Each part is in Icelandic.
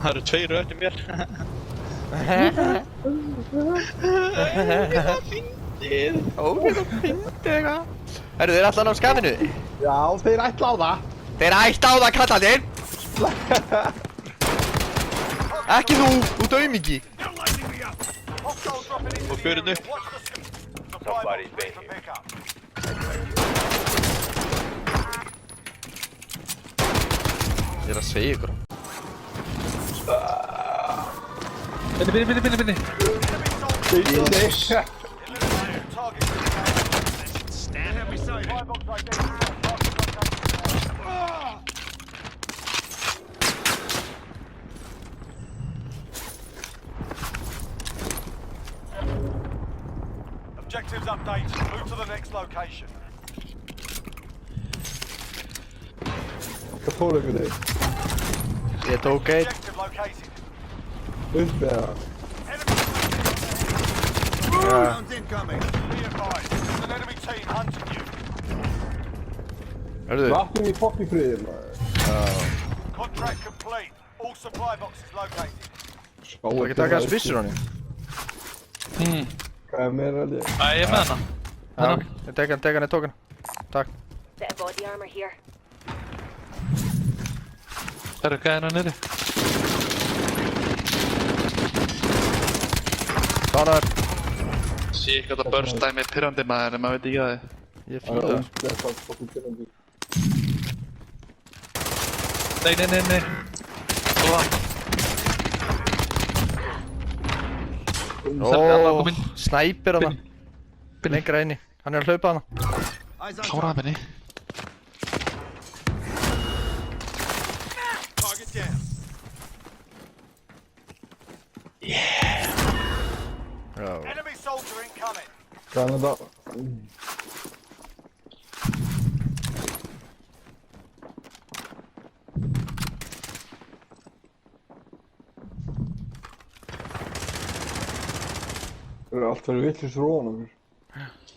Það eru tveir eftir mér. Það fyndið. Ógeð og fyndið eitthvað. Herru, þeir ætla að ná skafinu? Já, þeir ætla á það. Þeir ætla á það, kallarnir! Ekki þú aumingi. Og fjörinn upp. Ég að segja ykkur. Binni. Objectives updated. Move to the next location. Hvað fór ykkur þig? Ég tók einn. Objective located. Upp eða? Rounds incoming. Be advised, there's an enemy team hunting you. Hörðu. Vatnum í fokki friðir maður. Contract complete. All supply boxes located. Þú ekki taka þessu byssur honum? Hvað er meira held ég? Æ, ég með hana. Já, ég tek hann, ég tók hann. Takk. Bit of body armor here. Það eru gæðina niðri. Dánar. Sé ekki að það börsta í mig pirrandi maður en maður veit ekki að þið. Ég fíla það. Það er það fokki pirrandi. Nei. Svo Ó, snæpir hana. Lengra inni. Hann er að hlaupa hana. kláraði minni. Target down. Já. Enemy soldier incoming. Hvað er þetta? Það er allt verið vitlaust róan okkur.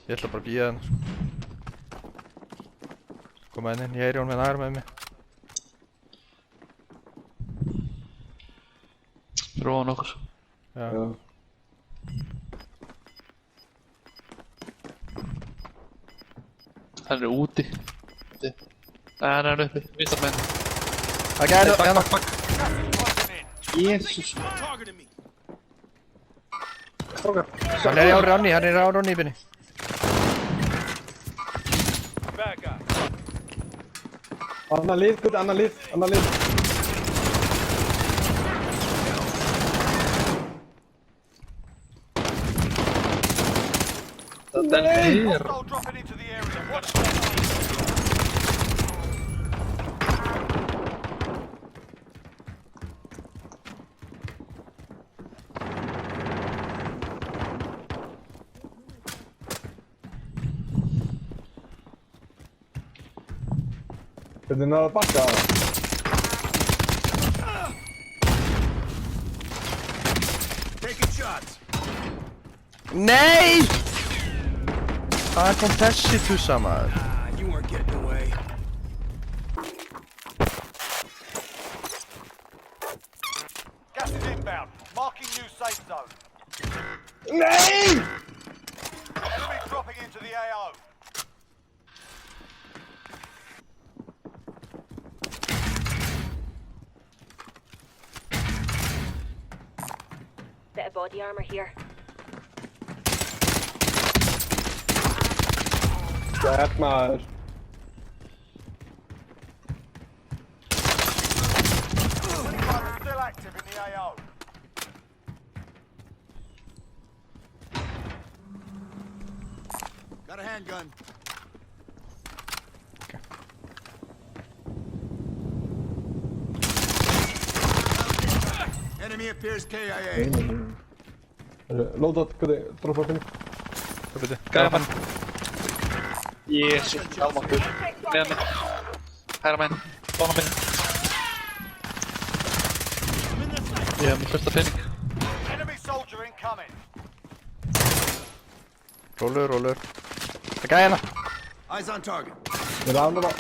Ég ætla bara að bíða hennar. Koma henni inn, ég heyri hún með næra með mig. Róan okkur. Já. Hann er úti. Hann er uppi, vinstar með henni. Það gæði hérna. Jésús. Hann er á Ronny, í byrni. Anna lið, gutt, anna lið. Það er hér. Hostile dropping into the area. Watch Hvernig náðu að bakka það? taking shots. Nei! Hvaðan kom þessi tussa maður? You weren't getting away. Gas is inbound. Marking new safe zone. Nei! Enemy dropping into the AO. Bit of body armor here. Gæt maður. Still active in the AO. Got a handgun. Enemy appears KIA. Lóðat, hvernig, droppa þinn. Hvað byrju? Gæði hann. Jésús, almáttur. Með mig. Hæra meginn. Bána meginn. Ég hef mér fullt af pening. Enemy soldier incoming. Rólur. Það gæði hérna. Eyes on target. Ég rafna það.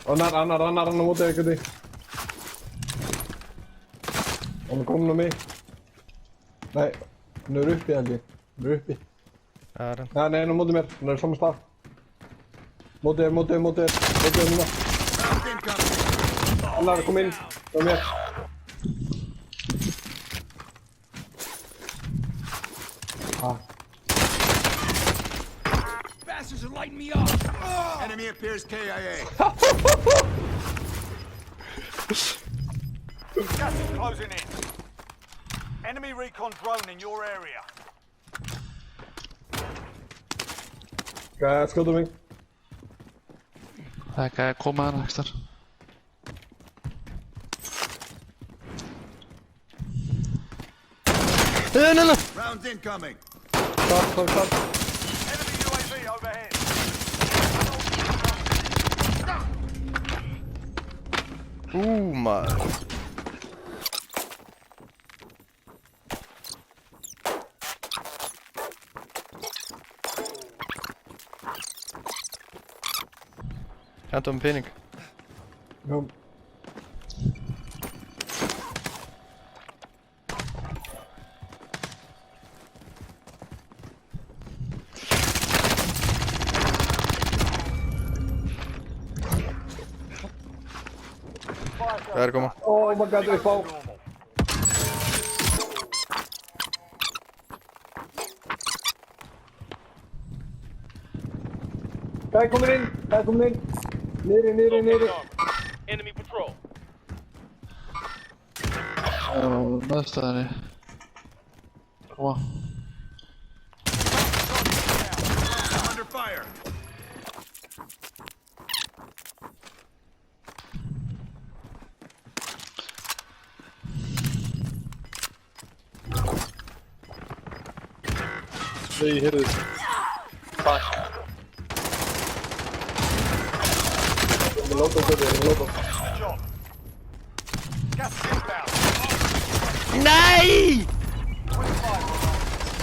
Annar á móti einhvern veginn. Hann er komin á mig. Nei, hann er uppi held ég. Hann er uppi. Það er hann. Nei, hann er á móti mér. Hann er á sama stað. Móti þér núna. Round incoming. Annar kom inn. Hjá mér. Bastards are lighting me up. Enemy appears KIA. Gas is closing in. Enemy recon drone in your area. Skjóta mig. Það er ekki að koma hana, ekki þar. Round incoming. Start. Enemy UAV overhead. Maður. Hentu um pening. Já. Það er að koma. Oh my god, upp á. Það er komin inn. Niðri. Enemy patrol. Á meðstæðinni. Koma. I'm under fire. Nei, heyrðu. Fuck. Ég lóta. Good job. Gas is inbound. Nei!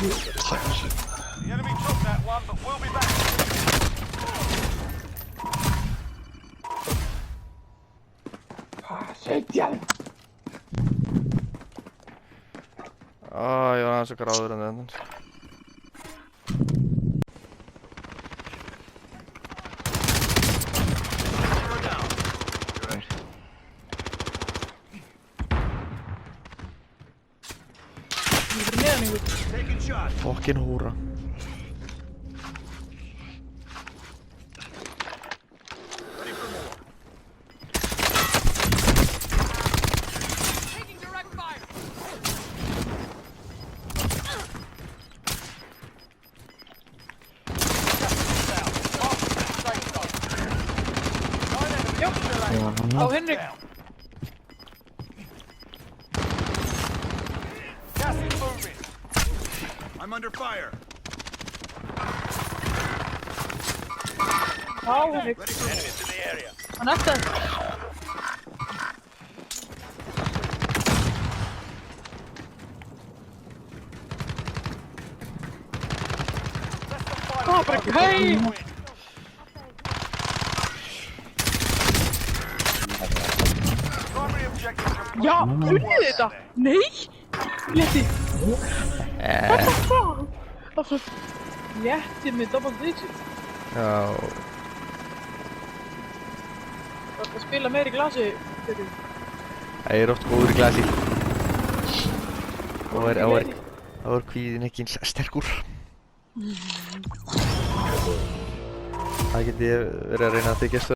The enemy took that one, but we'll be back. Ég var aðeins að gráður en þetta. Taking shot. Fokkin húra. Ready for more. Taking direct fire. Á Henrik. Gas is moving. I'm under fire. Á Henrik. Ready for enemies in the area. Hann eftir. Það er bara ekki heim. Primary objective complete. Já, unnið þetta. Nei. Létti. What the fuck? Það er létti með double digit. Já. Það er að spila meir í glasi. Það er oft góður í glasi. Það var kvíðin ekki eins sterkur. Það geti verið að reyna að þykjast